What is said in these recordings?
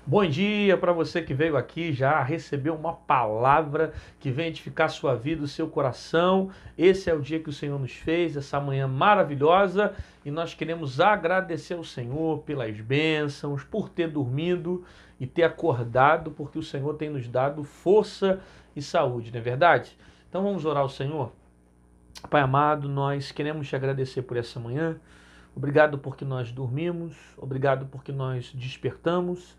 Bom dia para você que veio aqui já recebeu uma palavra que vem edificar a sua vida, o seu coração. Esse é o dia que o Senhor nos fez, essa manhã maravilhosa, e nós queremos agradecer ao Senhor pelas bênçãos, por ter dormido e ter acordado, porque o Senhor tem nos dado força e saúde, não é verdade? Então vamos orar ao Senhor. Pai amado, nós queremos te agradecer por essa manhã. Obrigado porque nós dormimos, obrigado porque nós despertamos.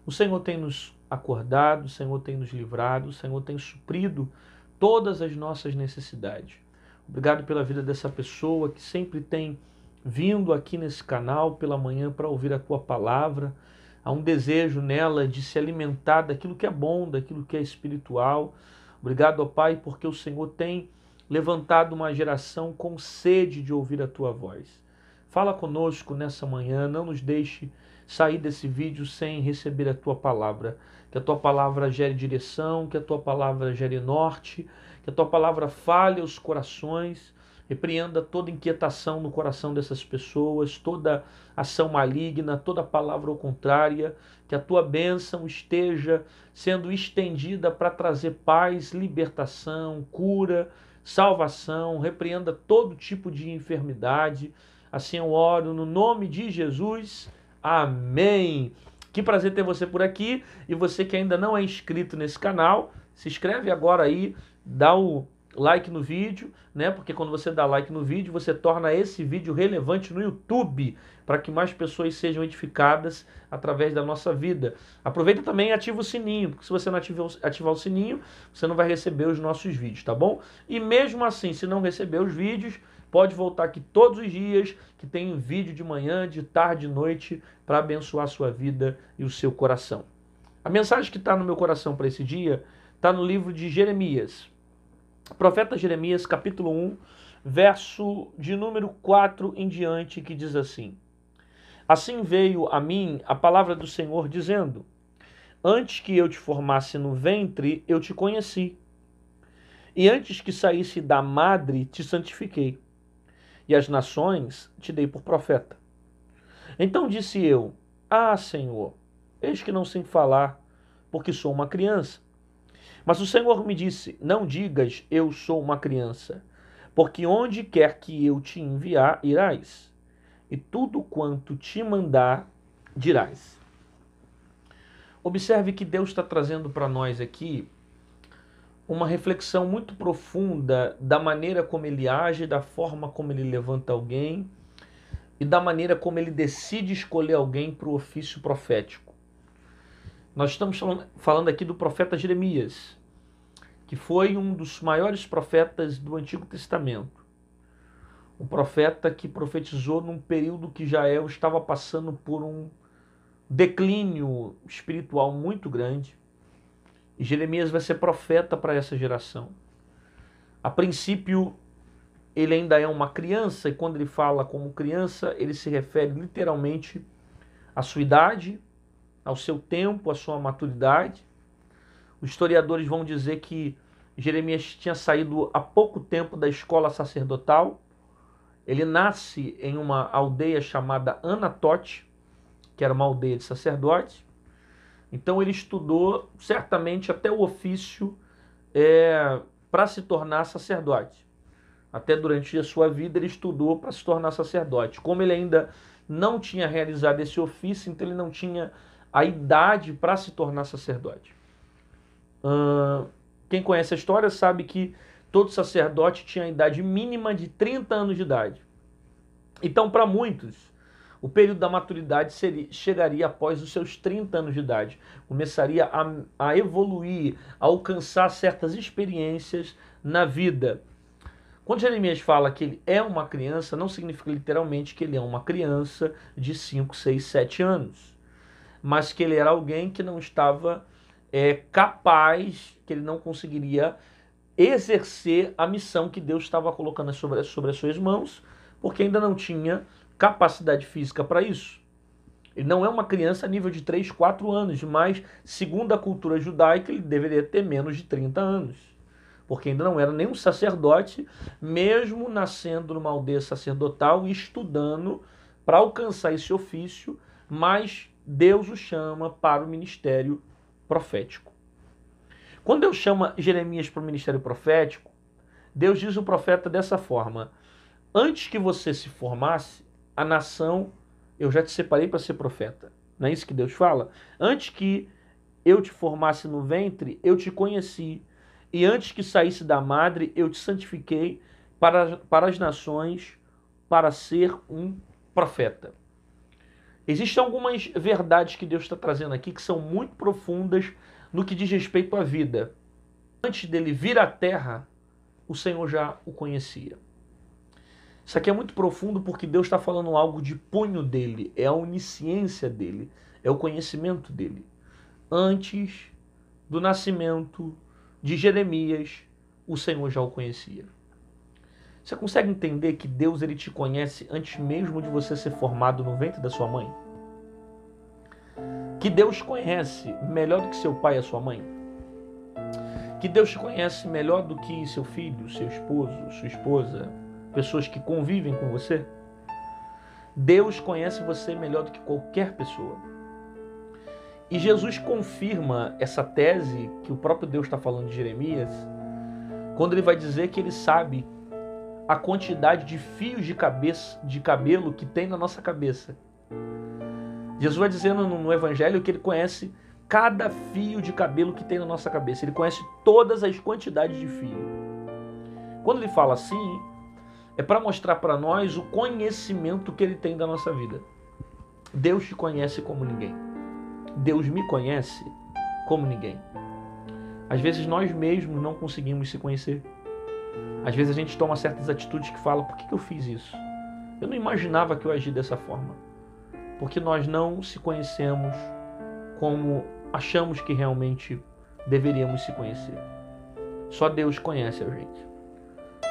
O Senhor tem nos acordado, o Senhor tem nos livrado, o Senhor tem suprido todas as nossas necessidades. Obrigado pela vida dessa pessoa que sempre tem vindo aqui nesse canal pela manhã para ouvir a tua palavra. Há um desejo nela de se alimentar daquilo que é bom, daquilo que é espiritual. Obrigado, ó Pai, porque o Senhor tem levantado uma geração com sede de ouvir a tua voz. Fala conosco nessa manhã, não nos deixe sair desse vídeo sem receber a tua palavra. Que a tua palavra gere direção, que a tua palavra gere norte, que a tua palavra fale aos corações, repreenda toda inquietação no coração dessas pessoas, toda ação maligna, toda palavra ao contrária, que a tua bênção esteja sendo estendida para trazer paz, libertação, cura, salvação, repreenda todo tipo de enfermidade. Assim eu oro no nome de Jesus. Amém. Que prazer ter você por aqui. E você que ainda não é inscrito nesse canal, se inscreve agora aí, dá o like no vídeo, né? Porque quando você dá like no vídeo, você torna esse vídeo relevante no YouTube, para que mais pessoas sejam edificadas através da nossa vida. Aproveita também e ativa o sininho, porque se você não ativar o sininho, você não vai receber os nossos vídeos, tá bom? E mesmo assim, se não receber os vídeos, pode voltar aqui todos os dias, que tem vídeo de manhã, de tarde, de noite, para abençoar a sua vida e o seu coração. A mensagem que está no meu coração para esse dia está no livro de Jeremias. Profeta Jeremias, capítulo 1, verso de número 4 em diante, que diz assim: Assim veio a mim a palavra do Senhor, dizendo: Antes que eu te formasse no ventre, eu te conheci. E antes que saísse da madre, te santifiquei. E as nações te dei por profeta. Então disse eu: Ah, Senhor, eis que não sei falar, porque sou uma criança. Mas o Senhor me disse: Não digas, eu sou uma criança, porque onde quer que eu te enviar, irás, e tudo quanto te mandar, dirás. Observe que Deus está trazendo para nós aqui uma reflexão muito profunda da maneira como ele age, da forma como ele levanta alguém e da maneira como ele decide escolher alguém para o ofício profético. Nós estamos falando aqui do profeta Jeremias, que foi um dos maiores profetas do Antigo Testamento. Um profeta que profetizou num período que Israel estava passando por um declínio espiritual muito grande. E Jeremias vai ser profeta para essa geração. A princípio, ele ainda é uma criança, e quando ele fala como criança, ele se refere literalmente à sua idade, ao seu tempo, à sua maturidade. Os historiadores vão dizer que Jeremias tinha saído há pouco tempo da escola sacerdotal. Ele nasce em uma aldeia chamada Anatote, que era uma aldeia de sacerdotes. Então ele estudou certamente até o ofício para se tornar sacerdote. Até durante a sua vida ele estudou para se tornar sacerdote. Como ele ainda não tinha realizado esse ofício, então ele não tinha a idade para se tornar sacerdote. Quem conhece a história sabe que todo sacerdote tinha a idade mínima de 30 anos de idade. Então, para muitos, o período da maturidade chegaria após os seus 30 anos de idade. Começaria a evoluir, a alcançar certas experiências na vida. Quando Jeremias fala que ele é uma criança, não significa literalmente que ele é uma criança de 5, 6, 7 anos. Mas que ele era alguém que não estava capaz, que ele não conseguiria exercer a missão que Deus estava colocando sobre as suas mãos, porque ainda não tinha capacidade física para isso. Ele não é uma criança a nível de 3, 4 anos, mas, segundo a cultura judaica, ele deveria ter menos de 30 anos, porque ainda não era nenhum sacerdote, mesmo nascendo numa aldeia sacerdotal e estudando para alcançar esse ofício, mas Deus o chama para o ministério profético. Quando Deus chama Jeremias para o ministério profético, Deus diz ao profeta dessa forma: antes que você se formasse, a nação, eu já te separei para ser profeta. Não é isso que Deus fala? Antes que eu te formasse no ventre, eu te conheci. E antes que saísse da madre, eu te santifiquei para as nações, para ser um profeta. Existem algumas verdades que Deus está trazendo aqui que são muito profundas no que diz respeito à vida. Antes dele vir à terra, o Senhor já o conhecia. Isso aqui é muito profundo porque Deus está falando algo de punho dele, é a onisciência dele, é o conhecimento dele. Antes do nascimento de Jeremias, o Senhor já o conhecia. Você consegue entender que Deus ele te conhece antes mesmo de você ser formado no ventre da sua mãe? Que Deus conhece melhor do que seu pai e a sua mãe? Que Deus te conhece melhor do que seu filho, seu esposo, sua esposa, pessoas que convivem com você? Deus conhece você melhor do que qualquer pessoa. E Jesus confirma essa tese que o próprio Deus está falando de Jeremias, quando ele vai dizer que ele sabe a quantidade de fios de cabelo que tem na nossa cabeça. Jesus vai dizendo no Evangelho que ele conhece cada fio de cabelo que tem na nossa cabeça. Ele conhece todas as quantidades de fio. Quando ele fala assim, é para mostrar para nós o conhecimento que ele tem da nossa vida. Deus te conhece como ninguém. Deus me conhece como ninguém. Às vezes nós mesmos não conseguimos se conhecer. Às vezes a gente toma certas atitudes que fala: por que eu fiz isso? Eu não imaginava que eu agi dessa forma. Porque nós não se conhecemos como achamos que realmente deveríamos se conhecer. Só Deus conhece a gente.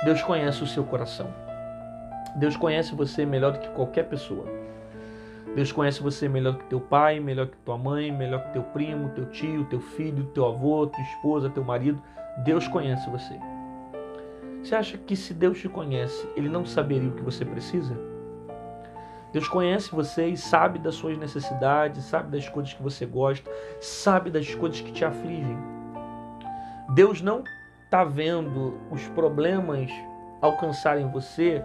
Deus conhece o seu coração. Deus conhece você melhor do que qualquer pessoa. Deus conhece você melhor que teu pai, melhor que tua mãe, melhor que teu primo, teu tio, teu filho, teu avô, tua esposa, teu marido. Deus conhece você. Você acha que se Deus te conhece, Ele não saberia o que você precisa? Deus conhece você e sabe das suas necessidades, sabe das coisas que você gosta, sabe das coisas que te afligem. Deus não está vendo os problemas alcançarem você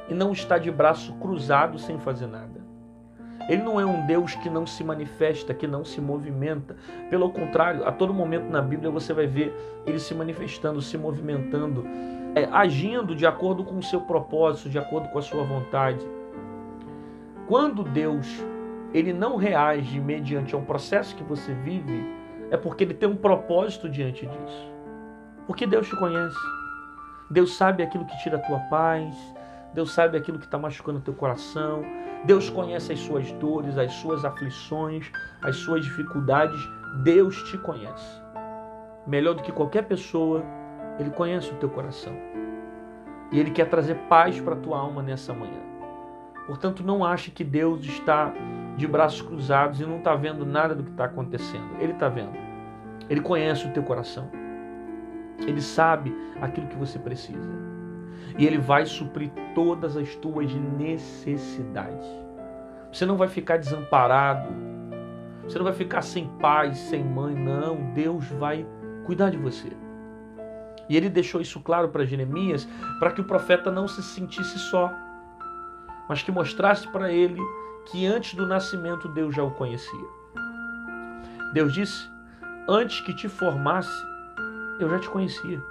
e não está de braço cruzado sem fazer nada. Ele não é um Deus que não se manifesta, que não se movimenta. Pelo contrário, a todo momento na Bíblia você vai ver Ele se manifestando, se movimentando, agindo de acordo com o seu propósito, de acordo com a sua vontade. Quando Deus ele não reage mediante a um processo que você vive, é porque Ele tem um propósito diante disso. Porque Deus te conhece. Deus sabe aquilo que tira a tua paz. Deus sabe aquilo que está machucando o teu coração. Deus conhece as suas dores, as suas aflições, as suas dificuldades. Deus te conhece. Melhor do que qualquer pessoa, Ele conhece o teu coração. E Ele quer trazer paz para a tua alma nessa manhã. Portanto, não ache que Deus está de braços cruzados e não está vendo nada do que está acontecendo. Ele está vendo. Ele conhece o teu coração. Ele sabe aquilo que você precisa. E Ele vai suprir todas as tuas necessidades. Você não vai ficar desamparado. Você não vai ficar sem pai, sem mãe. Não, Deus vai cuidar de você. E Ele deixou isso claro para Jeremias, para que o profeta não se sentisse só, mas que mostrasse para ele que antes do nascimento Deus já o conhecia. Deus disse: antes que te formasse, eu já te conhecia.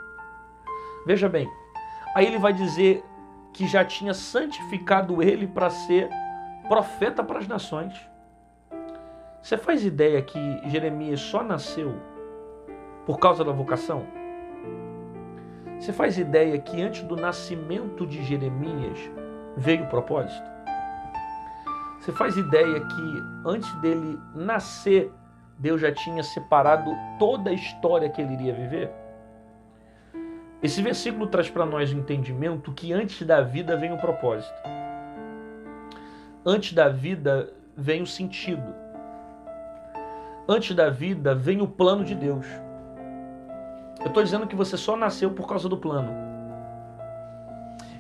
Veja bem, aí ele vai dizer que já tinha santificado ele para ser profeta para as nações. Você faz ideia que Jeremias só nasceu por causa da vocação? Você faz ideia que antes do nascimento de Jeremias veio o propósito? Você faz ideia que antes dele nascer, Deus já tinha separado toda a história que ele iria viver? Esse versículo traz para nós o entendimento que antes da vida vem o propósito. Antes da vida vem o sentido. Antes da vida vem o plano de Deus. Eu estou dizendo que você só nasceu por causa do plano.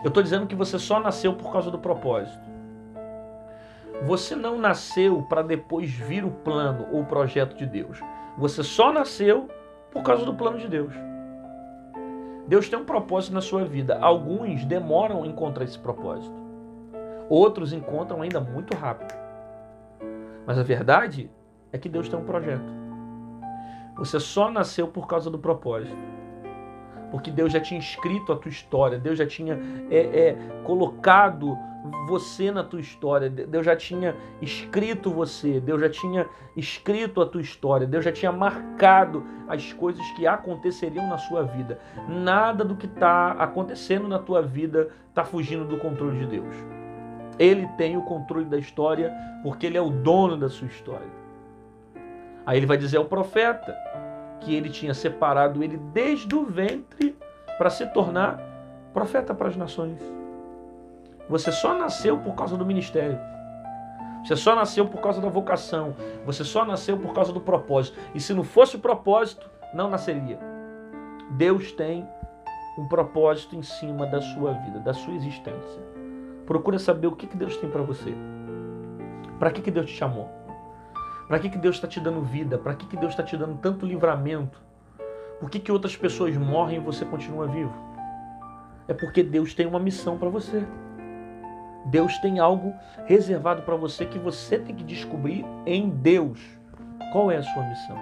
Eu estou dizendo que você só nasceu por causa do propósito. Você não nasceu para depois vir o plano ou o projeto de Deus. Você só nasceu por causa do plano de Deus. Deus tem um propósito na sua vida. Alguns demoram a encontrar esse propósito. Outros encontram ainda muito rápido. Mas a verdade é que Deus tem um projeto. Você só nasceu por causa do propósito. Porque Deus já tinha escrito a tua história. Deus já tinha colocado você na tua história. Deus já tinha escrito você. Deus já tinha escrito a tua história. Deus já tinha marcado as coisas que aconteceriam na sua vida. Nada do que está acontecendo na tua vida está fugindo do controle de Deus. Ele tem o controle da história porque Ele é o dono da sua história. Aí Ele vai dizer ao profeta que Ele tinha separado ele desde o ventre para se tornar profeta para as nações. Você só nasceu por causa do ministério. Você só nasceu por causa da vocação. Você só nasceu por causa do propósito. E se não fosse o propósito, não nasceria. Deus tem um propósito em cima da sua vida, da sua existência. Procura saber o que Deus tem para você. Para que Deus te chamou? Para que Deus está te dando vida? Para que Deus está te dando tanto livramento? Por que outras pessoas morrem e você continua vivo? É porque Deus tem uma missão para você. Deus tem algo reservado para você que você tem que descobrir em Deus. Qual é a sua missão?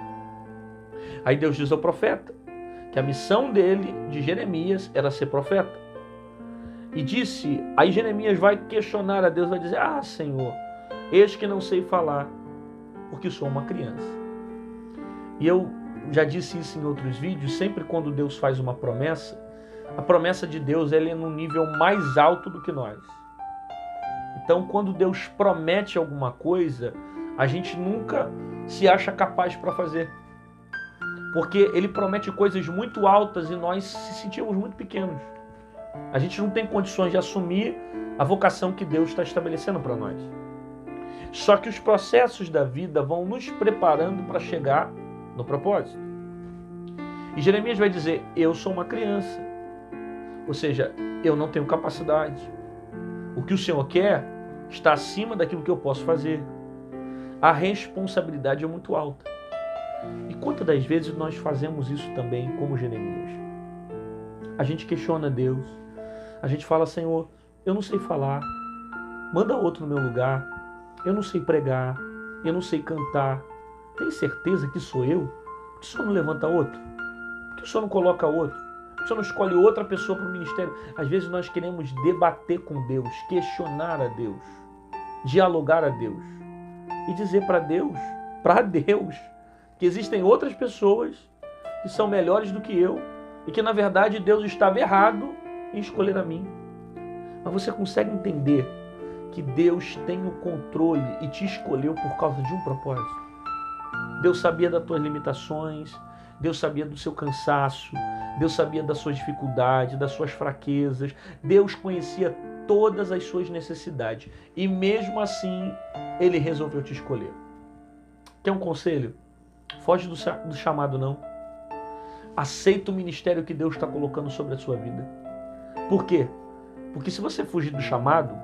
Aí Deus diz ao profeta que a missão dele, de Jeremias, era ser profeta. E disse, aí Jeremias vai questionar a Deus, vai dizer, Senhor, eis que não sei falar, porque sou uma criança. E eu já disse isso em outros vídeos, sempre quando Deus faz uma promessa, a promessa de Deus ela é num nível mais alto do que nós. Então, quando Deus promete alguma coisa, a gente nunca se acha capaz para fazer. Porque Ele promete coisas muito altas e nós se sentimos muito pequenos. A gente não tem condições de assumir a vocação que Deus está estabelecendo para nós. Só que os processos da vida vão nos preparando para chegar no propósito. E Jeremias vai dizer, eu sou uma criança. Ou seja, eu não tenho capacidade. O que o Senhor quer está acima daquilo que eu posso fazer. A responsabilidade é muito alta. E quantas das vezes nós fazemos isso também como Jeremias? A gente questiona Deus. A gente fala, Senhor, eu não sei falar. Manda outro no meu lugar. Eu não sei pregar. Eu não sei cantar. Tem certeza que sou eu? Por que o Senhor não levanta outro? Por que o Senhor não coloca outro? Por que o Senhor não escolhe outra pessoa para o ministério? Às vezes nós queremos debater com Deus, questionar a Deus, dialogar a Deus e dizer para Deus, que existem outras pessoas que são melhores do que eu e que na verdade Deus estava errado em escolher a mim. Mas você consegue entender que Deus tem o controle e te escolheu por causa de um propósito? Deus sabia das tuas limitações, Deus sabia do seu cansaço, Deus sabia das suas dificuldades, das suas fraquezas, Deus conhecia todas as suas necessidades e mesmo assim Ele resolveu te escolher. Quer um conselho? Foge do chamado não. Aceita o ministério que Deus está colocando sobre a sua vida. Por quê? Porque se você fugir do chamado,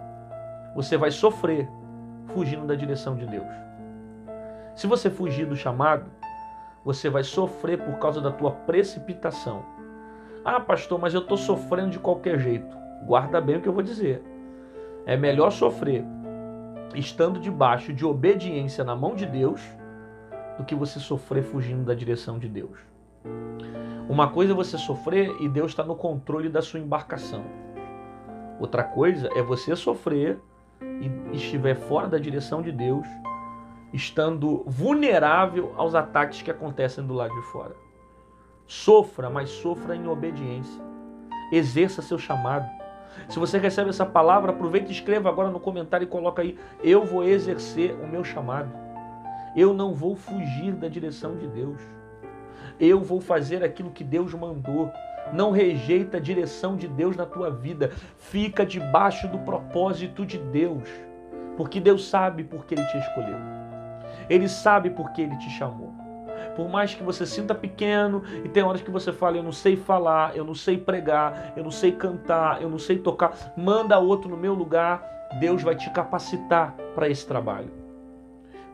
você vai sofrer fugindo da direção de Deus. Se você fugir do chamado, você vai sofrer por causa da tua precipitação. Pastor, mas eu estou sofrendo de qualquer jeito. Guarda bem o que eu vou dizer. É melhor sofrer estando debaixo de obediência na mão de Deus do que você sofrer fugindo da direção de Deus. Uma coisa é você sofrer e Deus está no controle da sua embarcação. Outra coisa é você sofrer e estiver fora da direção de Deus, estando vulnerável aos ataques que acontecem do lado de fora. Sofra, mas sofra em obediência. Exerça seu chamado. Se você recebe essa palavra, aproveita e escreva agora no comentário e coloca aí, eu vou exercer o meu chamado. Eu não vou fugir da direção de Deus. Eu vou fazer aquilo que Deus mandou. Não rejeita a direção de Deus na tua vida. Fica debaixo do propósito de Deus. Porque Deus sabe por que Ele te escolheu. Ele sabe por que Ele te chamou. Por mais que você sinta pequeno e tem horas que você fala, eu não sei falar, eu não sei pregar, eu não sei cantar, eu não sei tocar, manda outro no meu lugar, Deus vai te capacitar para esse trabalho.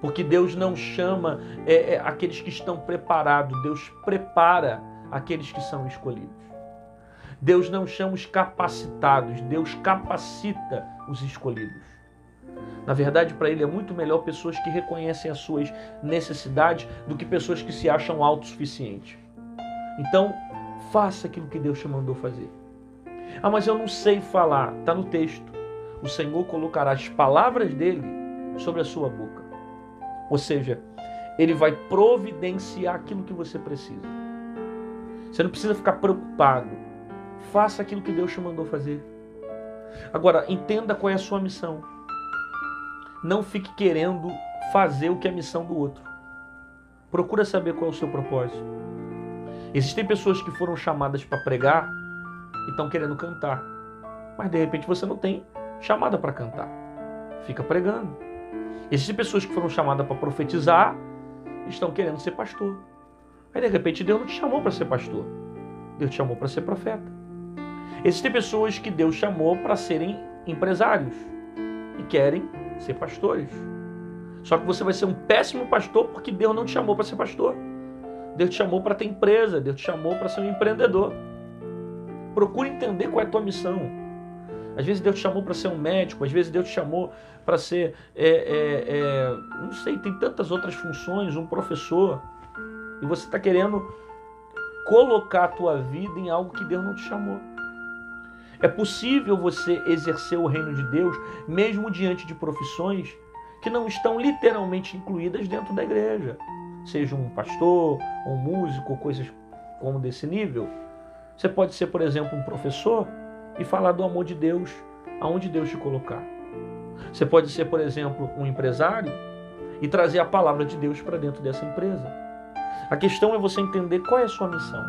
Porque Deus não chama aqueles que estão preparados, Deus prepara aqueles que são escolhidos. Deus não chama os capacitados, Deus capacita os escolhidos. Na verdade, para Ele é muito melhor pessoas que reconhecem as suas necessidades do que pessoas que se acham autossuficientes. Então, faça aquilo que Deus te mandou fazer. Ah, mas eu não sei falar. Está no texto. O Senhor colocará as palavras dele sobre a sua boca. Ou seja, Ele vai providenciar aquilo que você precisa. Você não precisa ficar preocupado. Faça aquilo que Deus te mandou fazer. Agora, entenda qual é a sua missão. Não fique querendo fazer o que é a missão do outro. Procura saber qual é o seu propósito. Existem pessoas que foram chamadas para pregar e estão querendo cantar. Mas de repente você não tem chamada para cantar. Fica pregando. Existem pessoas que foram chamadas para profetizar e estão querendo ser pastor. Aí de repente Deus não te chamou para ser pastor. Deus te chamou para ser profeta. Existem pessoas que Deus chamou para serem empresários e querem ser pastores. Só que você vai ser um péssimo pastor porque Deus não te chamou para ser pastor. Deus te chamou para ter empresa, Deus te chamou para ser um empreendedor. Procure entender qual é a tua missão. Às vezes Deus te chamou para ser um médico, às vezes Deus te chamou para ser, não sei, tem tantas outras funções, um professor. E você está querendo colocar a tua vida em algo que Deus não te chamou. É possível você exercer o reino de Deus mesmo diante de profissões que não estão literalmente incluídas dentro da igreja. Seja um pastor, um músico, ou coisas como desse nível. Você pode ser, por exemplo, um professor e falar do amor de Deus aonde Deus te colocar. Você pode ser, por exemplo, um empresário e trazer a palavra de Deus para dentro dessa empresa. A questão é você entender qual é a sua missão.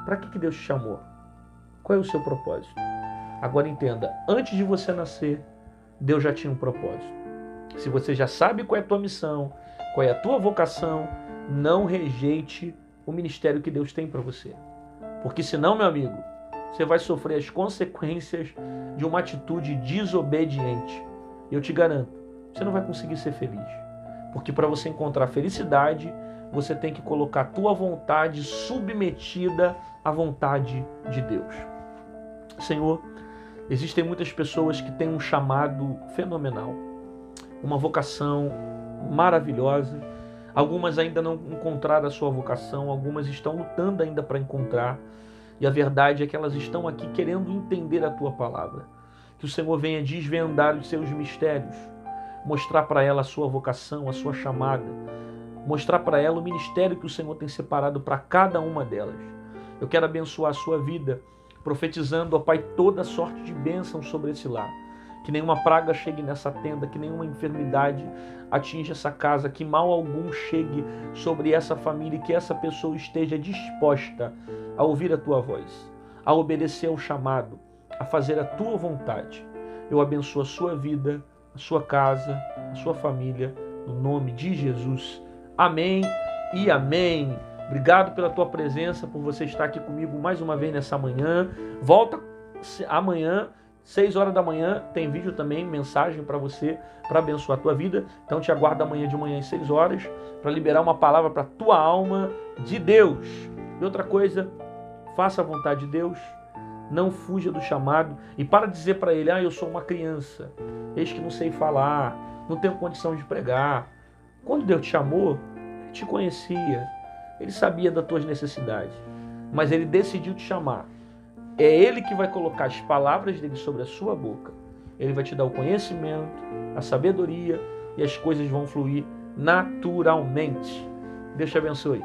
Para que Deus te chamou? Qual é o seu propósito? Agora entenda, antes de você nascer, Deus já tinha um propósito. Se você já sabe qual é a tua missão, qual é a tua vocação, não rejeite o ministério que Deus tem para você. Porque senão, meu amigo, você vai sofrer as consequências de uma atitude desobediente. Eu te garanto, você não vai conseguir ser feliz. Porque para você encontrar felicidade, você tem que colocar a tua vontade submetida à vontade de Deus. Senhor, existem muitas pessoas que têm um chamado fenomenal, uma vocação maravilhosa. Algumas ainda não encontraram a sua vocação, algumas estão lutando ainda para encontrar. E a verdade é que elas estão aqui querendo entender a tua palavra. Que o Senhor venha desvendar os seus mistérios, mostrar para ela a sua vocação, a sua chamada, mostrar para ela o ministério que o Senhor tem separado para cada uma delas. Eu quero abençoar a sua vida, profetizando, ó Pai, toda sorte de bênção sobre esse lar. Que nenhuma praga chegue nessa tenda, que nenhuma enfermidade atinja essa casa, que mal algum chegue sobre essa família e que essa pessoa esteja disposta a ouvir a tua voz, a obedecer ao chamado, a fazer a tua vontade. Eu abençoo a sua vida, a sua casa, a sua família, no nome de Jesus. Amém e amém. Obrigado pela tua presença, por você estar aqui comigo mais uma vez nessa manhã. Volta amanhã, 6 horas da manhã, tem vídeo também, mensagem para você, para abençoar a tua vida. Então te aguardo amanhã de manhã às 6 horas, para liberar uma palavra para a tua alma de Deus. E outra coisa, faça a vontade de Deus, não fuja do chamado e para de dizer para ele, eu sou uma criança, eis que não sei falar, não tenho condição de pregar. Quando Deus te chamou, Ele te conhecia, Ele sabia das tuas necessidades, mas Ele decidiu te chamar. É Ele que vai colocar as palavras dele sobre a sua boca. Ele vai te dar o conhecimento, a sabedoria e as coisas vão fluir naturalmente. Deus te abençoe.